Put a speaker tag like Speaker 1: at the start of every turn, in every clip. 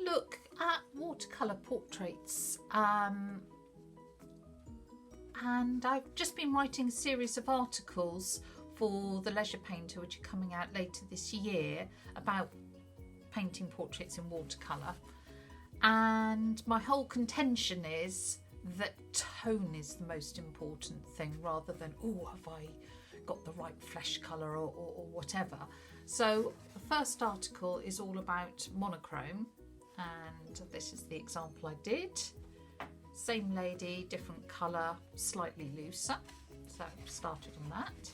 Speaker 1: look at watercolour portraits, and I've just been writing a series of articles for the Leisure Painter, which are coming out later this year, about painting portraits in watercolour. And my whole contention is that tone is the most important thing, rather than, oh, have I got the right flesh colour or whatever. So the first article is all about monochrome, and this is the example I did. Same lady, different colour, slightly looser. So I started on that.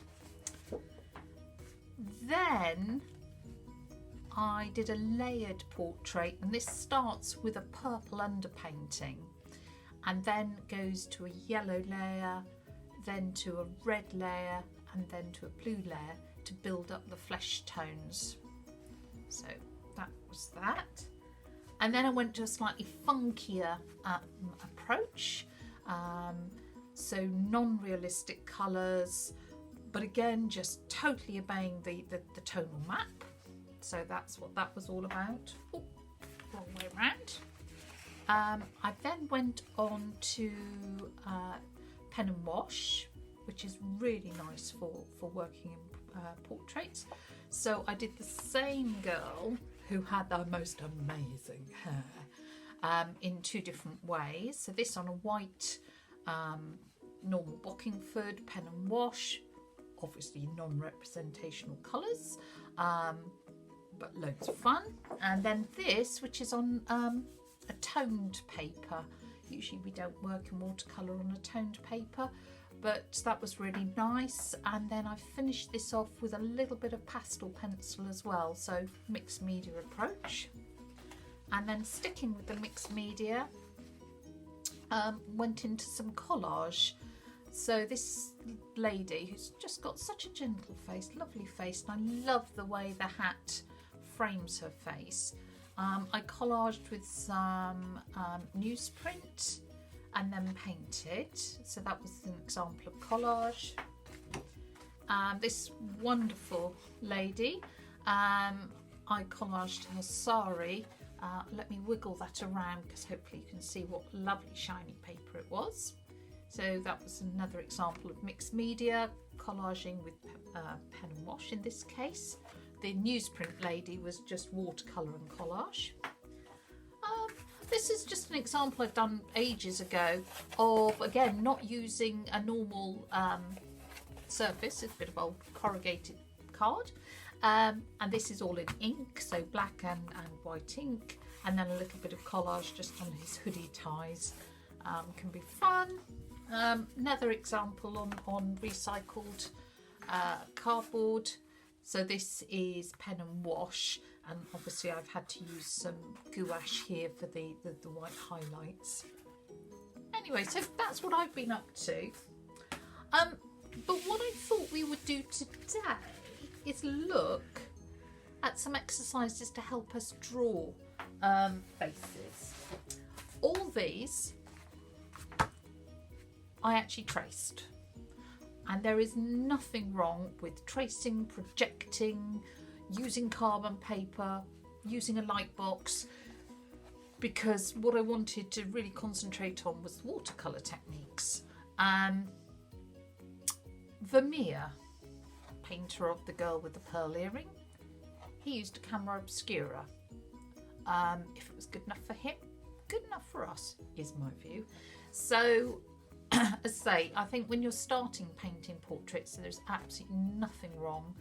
Speaker 1: Then I did a layered portrait, and this starts with a purple underpainting and then goes to a yellow layer, then to a red layer, and then to a blue layer to build up the flesh tones. So that was that. And then I went to a slightly funkier approach, so non-realistic colours, but again just totally obeying the tonal map. So that's what that was all about. Ooh, wrong way around. I then went on to pen and wash, which is really nice for working in portraits. So I did the same girl who had the most amazing hair in two different ways. So this on a white normal Bockingford pen and wash, obviously non-representational colours, but loads of fun. And then this, which is on a toned paper. Usually we don't work in watercolour on a toned paper, but that was really nice. And then I finished this off with a little bit of pastel pencil as well, so mixed media approach. And then sticking with the mixed media, went into some collage. So this lady, who's just got such a gentle face, lovely face, and I love the way the hat frames her face. I collaged with some newsprint and then painted. So that was an example of collage. This wonderful lady, I collaged her sari. Let me wiggle that around because hopefully you can see what lovely shiny paper it was. So that was another example of mixed media, collaging with pen and wash in this case. The newsprint lady was just watercolour and collage. This is just an example I've done ages ago of, again, not using a normal surface. It's a bit of old corrugated card. And this is all in ink, so black and white ink. And then a little bit of collage just on his hoodie ties. Can be fun. Another example on recycled cardboard. So this is pen and wash, and obviously I've had to use some gouache here for the white highlights. Anyway, so that's what I've been up to. But what I thought we would do today is look at some exercises to help us draw faces. All these I actually traced. And there is nothing wrong with tracing, projecting, using carbon paper, using a light box, because what I wanted to really concentrate on was watercolour techniques. Vermeer, painter of The Girl with the Pearl Earring, he used a camera obscura. If it was good enough for him, good enough for us, is my view. So, as I say, I think when you're starting painting portraits, there's absolutely nothing wrong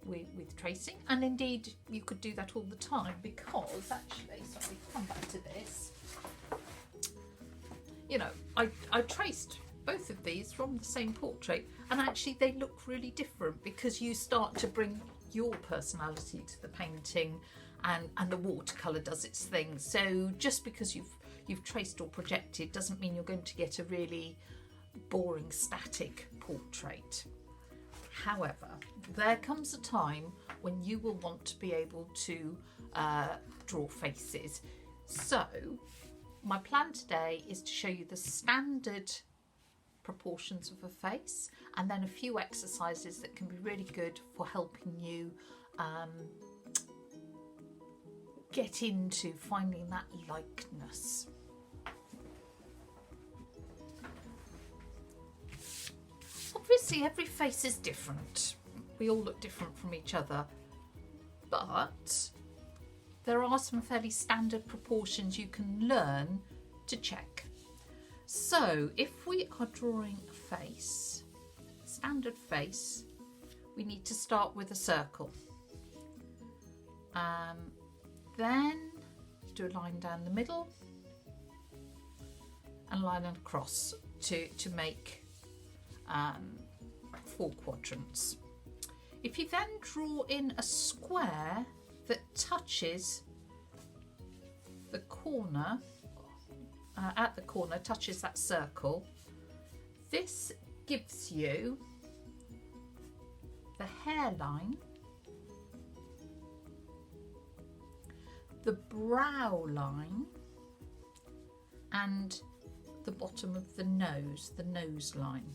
Speaker 1: with tracing, and indeed you could do that all the time, because actually, sorry, come back to this, you know, I traced both of these from the same portrait, and actually they look really different because you start to bring your personality to the painting, and the watercolour does its thing. So just because you've traced or projected doesn't mean you're going to get a really boring static portrait. However, there comes a time when you will want to be able to draw faces. So my plan today is to show you the standard proportions of a face, and then a few exercises that can be really good for helping you get into finding that likeness. Obviously, every face is different. We all look different from each other, but there are some fairly standard proportions you can learn to check. So if we are drawing a face, standard face, we need to start with a circle. Then do a line down the middle and a line across to make 4 quadrants. If you then draw in a square that touches the corner, at the corner, touches that circle, this gives you the hairline, the brow line, and the bottom of the nose line.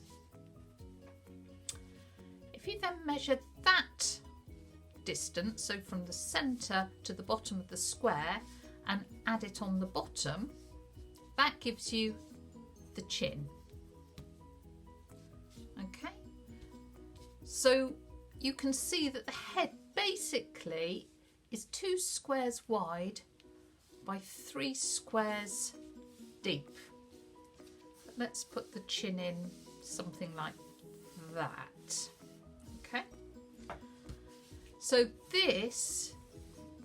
Speaker 1: If you then measure that distance, so from the centre to the bottom of the square, and add it on the bottom, that gives you the chin. Okay, so you can see that the head basically is 2 squares wide by 3 squares deep. But let's put the chin in something like that. Okay, so this,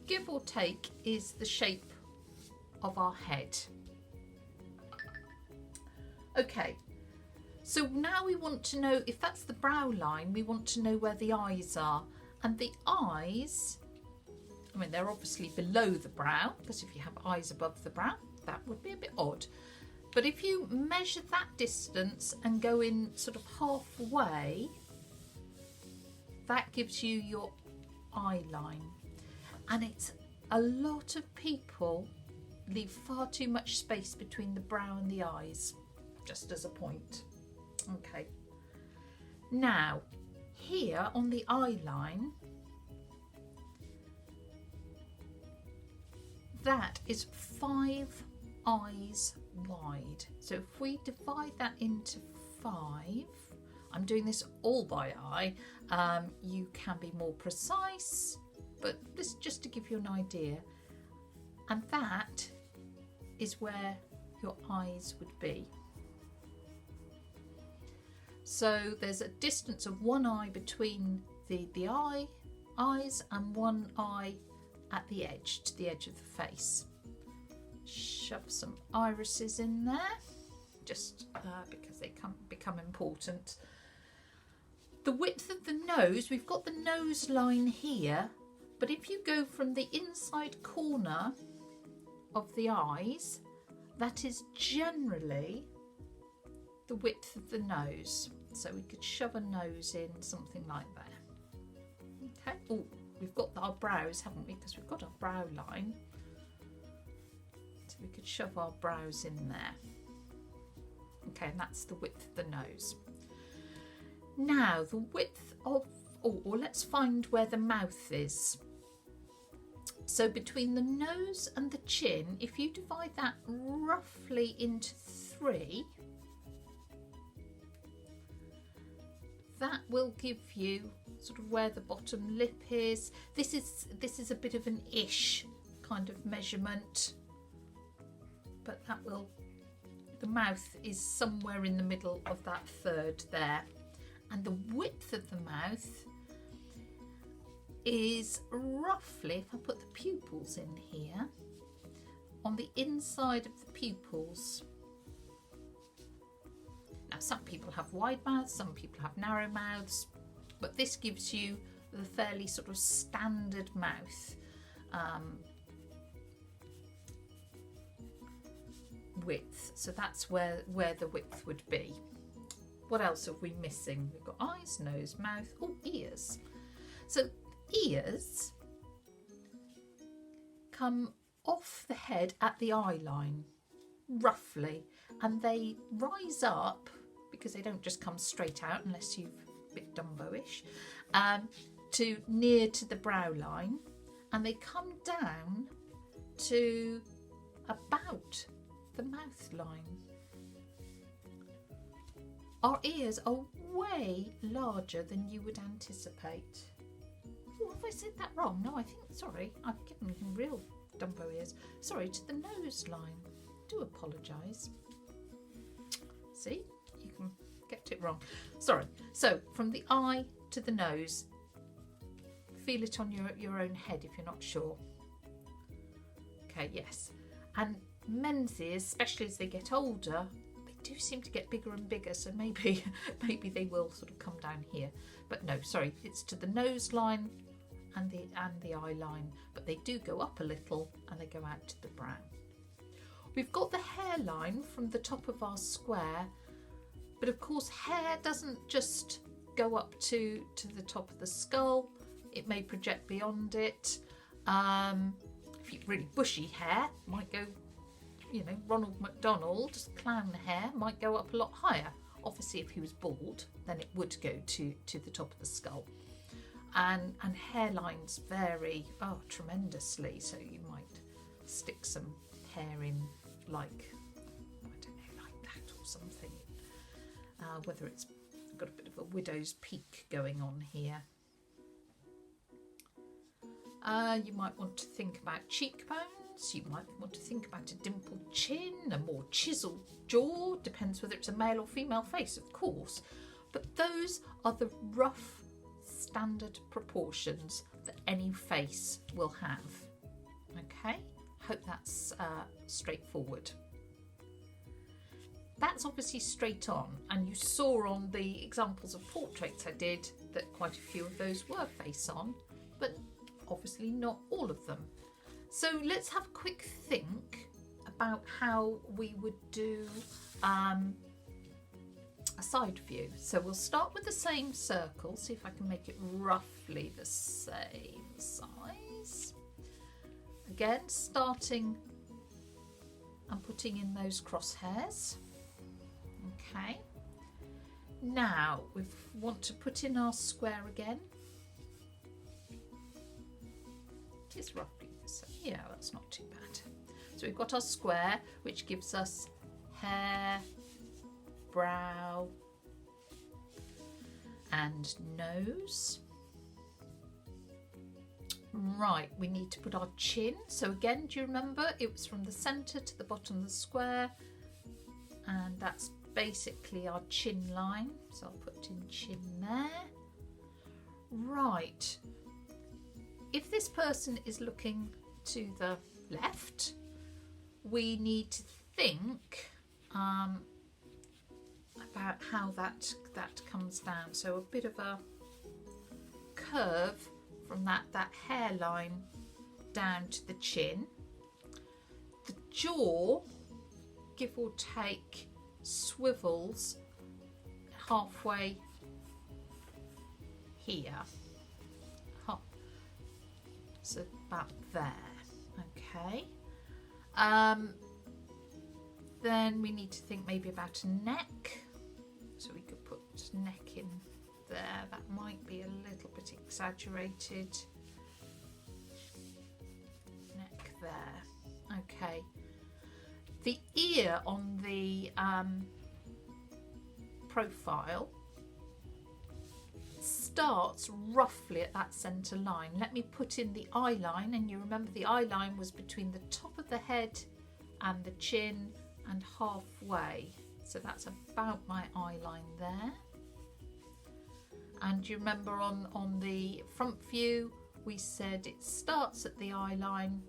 Speaker 1: give or take, is the shape of our head. Okay, so now we want to know, if that's the brow line, we want to know where the eyes are. And the eyes, I mean, they're obviously below the brow, because if you have eyes above the brow, that would be a bit odd. But if you measure that distance and go in sort of halfway, that gives you your eye line. And it's a lot of people leave far too much space between the brow and the eyes, just as a point. Okay. Now, here on the eye line, that is 5 eyes wide. So if we divide that into 5, I'm doing this all by eye. You can be more precise, but this just to give you an idea. And that is where your eyes would be. So there's a distance of 1 eye between the eyes and 1 eye at the edge, to the edge of the face. Shove some irises in there, just because they can become important. The width of the nose, we've got the nose line here, but if you go from the inside corner of the eyes, that is generally the width of the nose. So we could shove a nose in something like that. Okay. Oh, we've got our brows, haven't we? Because we've got our brow line. So we could shove our brows in there. Okay, and that's the width of the nose. Now, the width of, or let's find where the mouth is. So between the nose and the chin, if you divide that roughly into 3, that will give you sort of where the bottom lip is. This is a bit of an ish kind of measurement, but that will, the mouth is somewhere in the middle of that 3rd there, and the width of the mouth is roughly, if I put the pupils in here, on the inside of the pupils. Now, some people have wide mouths, some people have narrow mouths, but this gives you the fairly sort of standard mouth width. So that's where the width would be. What else are we missing? We've got eyes, nose, mouth, oh, ears. So ears come off the head at the eye line, roughly, and they rise up, because they don't just come straight out unless you're a bit Dumbo-ish, to near to the brow line, and they come down to about the mouth line. Our ears are way larger than you would anticipate. Oh, have I said that wrong? No, I think, sorry, I've given him real Dumbo ears. Sorry, to the nose line. Do apologise. See, you can get it wrong. Sorry. So from the eye to the nose, feel it on your own head if you're not sure. Okay, yes. And men's ears, especially as they get older, they do seem to get bigger and bigger, so maybe they will sort of come down here. But no, sorry, it's to the nose line and the eye line, but they do go up a little and they go out to the brow. We've got the hairline from the top of our square, but of course hair doesn't just go up to the top of the skull. It may project beyond it. If you've really bushy hair, might go, you know, Ronald McDonald clown hair might go up a lot higher. Obviously, if he was bald, then it would go to the top of the skull. And hairlines vary tremendously, so you might stick some hair in like, I don't know, like that or something. Whether it's got a bit of a widow's peak going on here. You might want to think about cheekbones. You might want to think about a dimpled chin, a more chiseled jaw. Depends whether it's a male or female face, of course. But those are the rough standard proportions that any face will have. Okay, hope that's straightforward. That's obviously straight on, and you saw on the examples of portraits I did that quite a few of those were face on, but obviously not all of them. So let's have a quick think about how we would do a side view. So we'll start with the same circle, see if I can make it roughly the same size. Again, starting and putting in those crosshairs. Okay. Now we want to put in our square again. It's roughly the same. Yeah, that's not too bad. So we've got our square, which gives us hair, brow, and nose. Right, we need to put our chin. So again, do you remember it was from the centre to the bottom of the square, and that's basically our chin line. So I'll put in chin there. Right. If this person is looking to the left, we need to think about how that comes down. So a bit of a curve from that hairline down to the chin. The jaw, give or take, swivels halfway here. So about there. Okay. Then we need to think maybe about a neck. So we could put neck in there. That might be a little bit exaggerated. Neck there. Okay. The ear on the profile starts roughly at that centre line. Let me put in the eye line, and you remember the eye line was between the top of the head and the chin and halfway. So that's about my eye line there. And you remember on the front view, we said it starts at the eye line,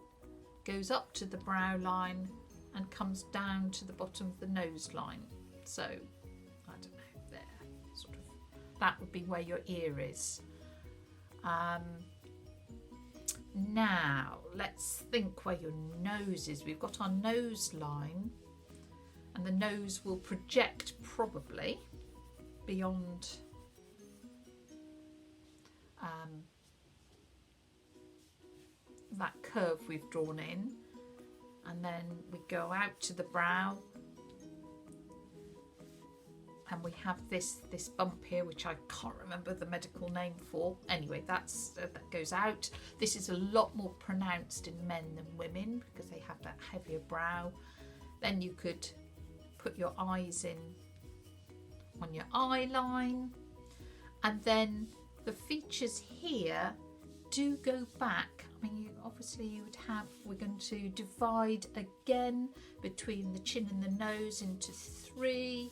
Speaker 1: goes up to the brow line, and comes down to the bottom of the nose line. So, I don't know, there, sort of, that would be where your ear is. Now, let's think where your nose is. We've got our nose line, and the nose will project probably beyond that curve we've drawn in, and then we go out to the brow and we have this bump here, which I can't remember the medical name for. Anyway, that goes out. This is a lot more pronounced in men than women because they have that heavier brow. Then you could put your eyes in on your eye line, and then the features here do go back. I mean, obviously you would have, we're going to divide again between the chin and the nose into 3,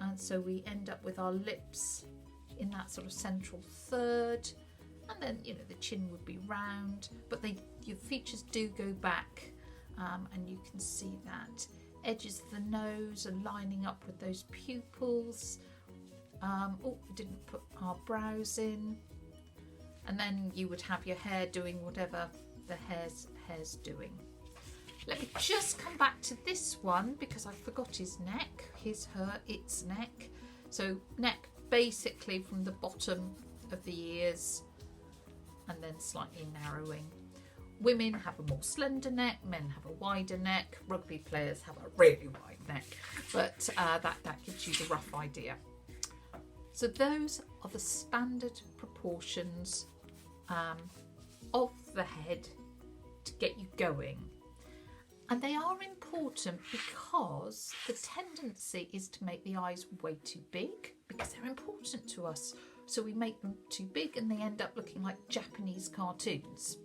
Speaker 1: and so we end up with our lips in that sort of central third, and then, you know, the chin would be round, but your features do go back, and you can see that edges of the nose are lining up with those pupils. Oh, we didn't put our brows in. And then you would have your hair doing whatever the hair's doing. Let me just come back to this one because I forgot his neck. His, her, its neck. So neck basically from the bottom of the ears and then slightly narrowing. Women have a more slender neck, men have a wider neck, rugby players have a really wide neck, but that gives you the rough idea. So those are the standard proportions of the head to get you going. And they are important because the tendency is to make the eyes way too big because they're important to us. So we make them too big and they end up looking like Japanese cartoons.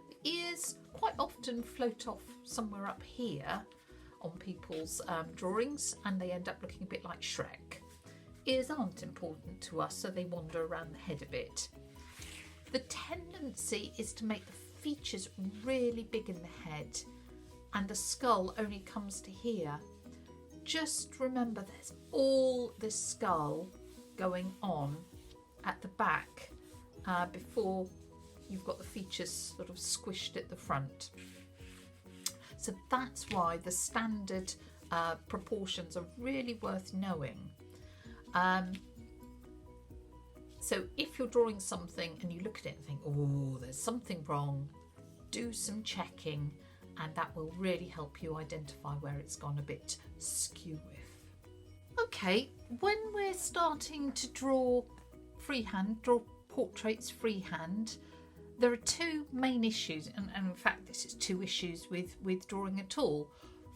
Speaker 1: The ears quite often float off somewhere up here on people's drawings and they end up looking a bit like Shrek. Ears aren't important to us, so they wander around the head a bit. The tendency is to make the features really big in the head and the skull only comes to here. Just remember there's all this skull going on at the back before you've got the features sort of squished at the front. So that's why the standard proportions are really worth knowing. So if you're drawing something and you look at it and think, oh, there's something wrong, do some checking and that will really help you identify where it's gone a bit skew with. Okay, when we're starting to draw freehand, draw portraits freehand, there are 2 main issues, and in fact this is 2 issues with drawing at all.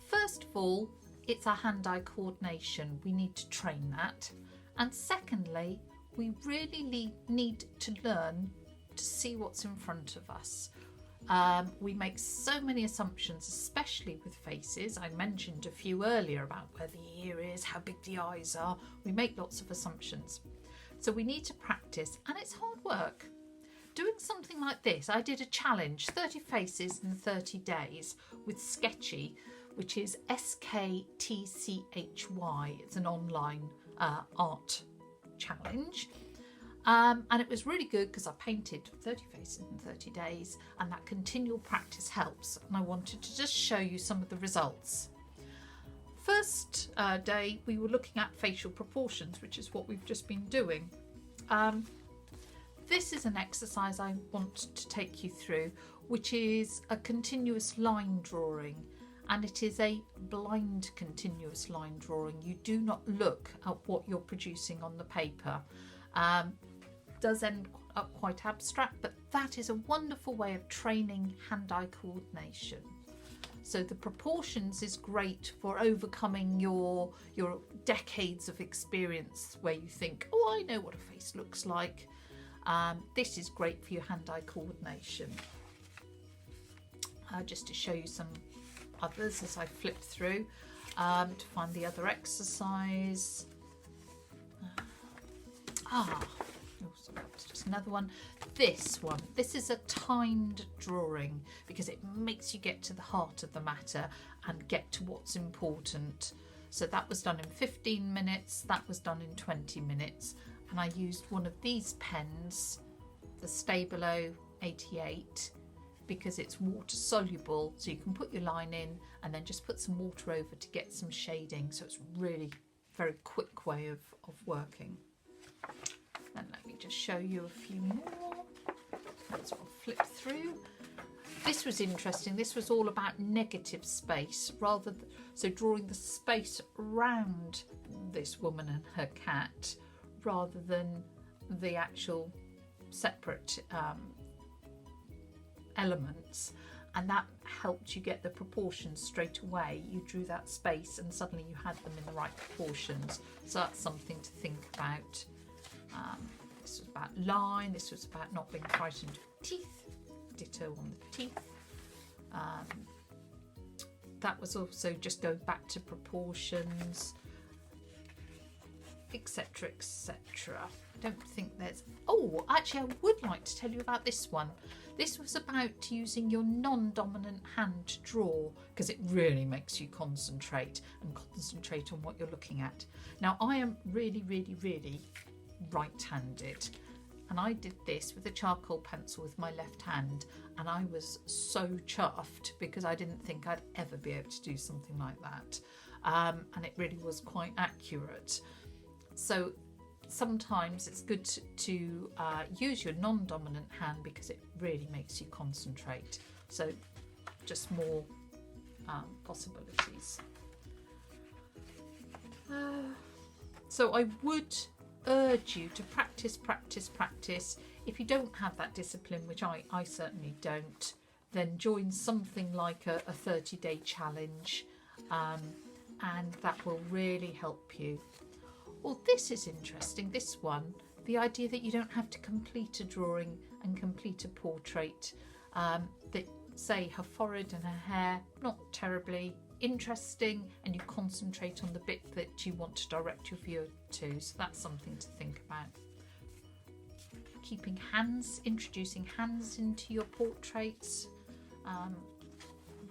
Speaker 1: First of all, it's our hand-eye coordination. We need to train that. And secondly, we really need to learn to see what's in front of us. We make so many assumptions, especially with faces. I mentioned a few earlier about where the ear is, how big the eyes are. We make lots of assumptions. So we need to practice, and it's hard work. Doing something like this, I did a challenge, 30 faces in 30 days with Sketchy, which is SKTCHY. It's an online art challenge. And it was really good because I painted 30 faces in 30 days and that continual practice helps. And I wanted to just show you some of the results. First day we were looking at facial proportions, which is what we've just been doing. This is an exercise I want to take you through, which is a continuous line drawing. And it is a blind continuous line drawing. You do not look at what you're producing on the paper. Does end up quite abstract, but that is a wonderful way of training hand-eye coordination. So the proportions is great for overcoming your decades of experience where you think, oh, I know what a face looks like. This is great for your hand-eye coordination. Just to show you some others as I flip through to find the other exercise. Just another one. This is a timed drawing because it makes you get to the heart of the matter and get to what's important. So that was done in 15 minutes, that was done in 20 minutes, and I used one of these pens, the Stabilo 88, because it's water soluble, so you can put your line in and then just put some water over to get some shading. So it's really very quick way of working. And let me just show you a few more. Let's flip through. This was interesting. This was all about negative space, so drawing the space around this woman and her cat rather than the actual separate elements, and that helped you get the proportions straight away. You drew that space and suddenly you had them in the right proportions. So that's something to think about. This was about line, this was about not being frightened of teeth, ditto on the teeth. That was also just going back to proportions, etc, etc. I don't think there's... Oh, actually I would like to tell you about this one. This was about using your non-dominant hand to draw, because it really makes you concentrate and concentrate on what you're looking at. Now I am really right-handed, and I did this with a charcoal pencil with my left hand, and I was so chuffed because I didn't think I'd ever be able to do something like that, and it really was quite accurate. So sometimes it's good to use your non-dominant hand because it really makes you concentrate. So just more possibilities. So I would urge you to practice. If you don't have that discipline, which I certainly don't, then join something like a 30-day challenge, and that will really help you. Well, this is interesting, this one, the idea that you don't have to complete a drawing and complete a portrait. That, say, her forehead and her hair, not terribly interesting, and you concentrate on the bit that you want to direct your viewer to. So that's something to think about. Keeping hands, introducing hands into your portraits,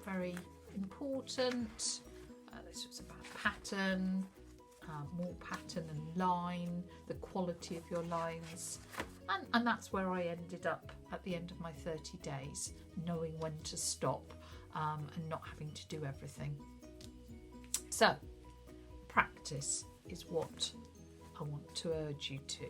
Speaker 1: very important. This was about pattern, more pattern and line, the quality of your lines, and that's where I ended up at the end of my 30 days, knowing when to stop and not having to do everything. So practice is what I want to urge you to.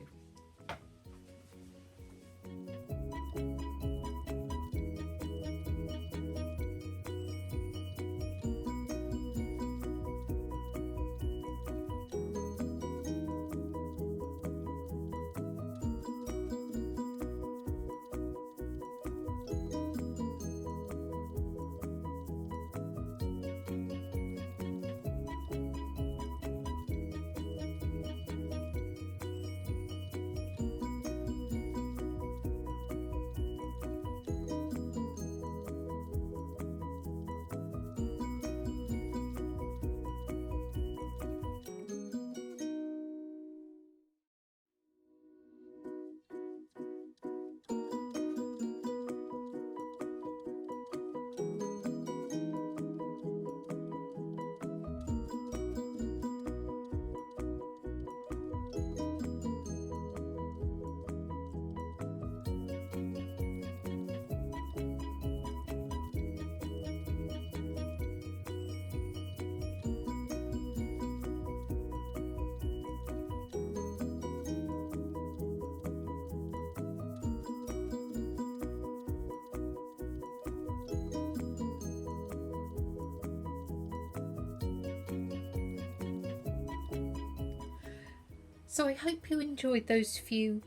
Speaker 1: So I hope you enjoyed those few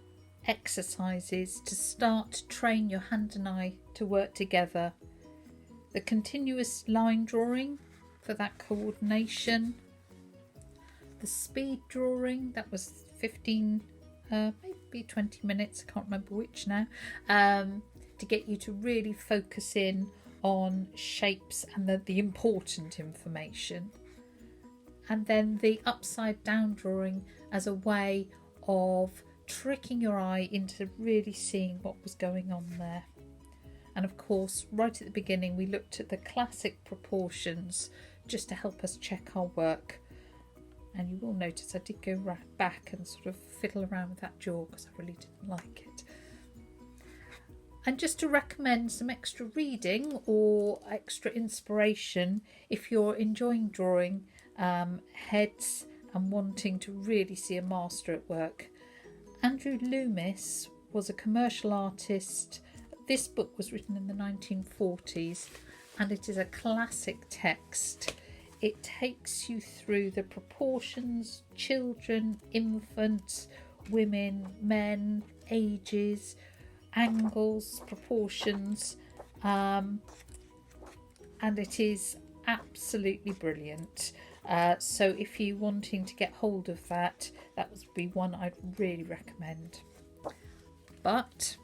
Speaker 1: exercises to start to train your hand and eye to work together. The continuous line drawing for that coordination. The speed drawing, that was 15, maybe 20 minutes, I can't remember which now, to get you to really focus in on shapes and the important information. And then the upside down drawing as a way of tricking your eye into really seeing what was going on there. And of course, right at the beginning, we looked at the classic proportions just to help us check our work. And you will notice I did go back and sort of fiddle around with that jaw because I really didn't like it. And just to recommend some extra reading or extra inspiration if you're enjoying drawing heads and wanting to really see a master at work. Andrew Loomis was a commercial artist. This book was written in the 1940s and it is a classic text. it takes you through the proportions, children, infants, women, men, ages, angles, proportions, and it is absolutely brilliant. So if you're wanting to get hold of that, that would be one I'd really recommend. But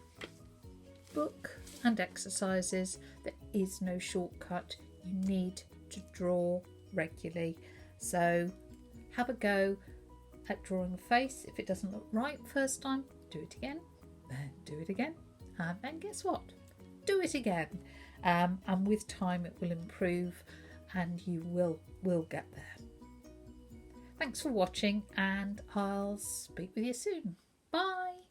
Speaker 1: book and exercises, there is no shortcut. You need to draw regularly. So have a go at drawing a face. If it doesn't look right first time, do it again, then do it again, and then guess what? Do it again. And with time it will improve and you will get there. Thanks for watching, and I'll speak with you soon. Bye.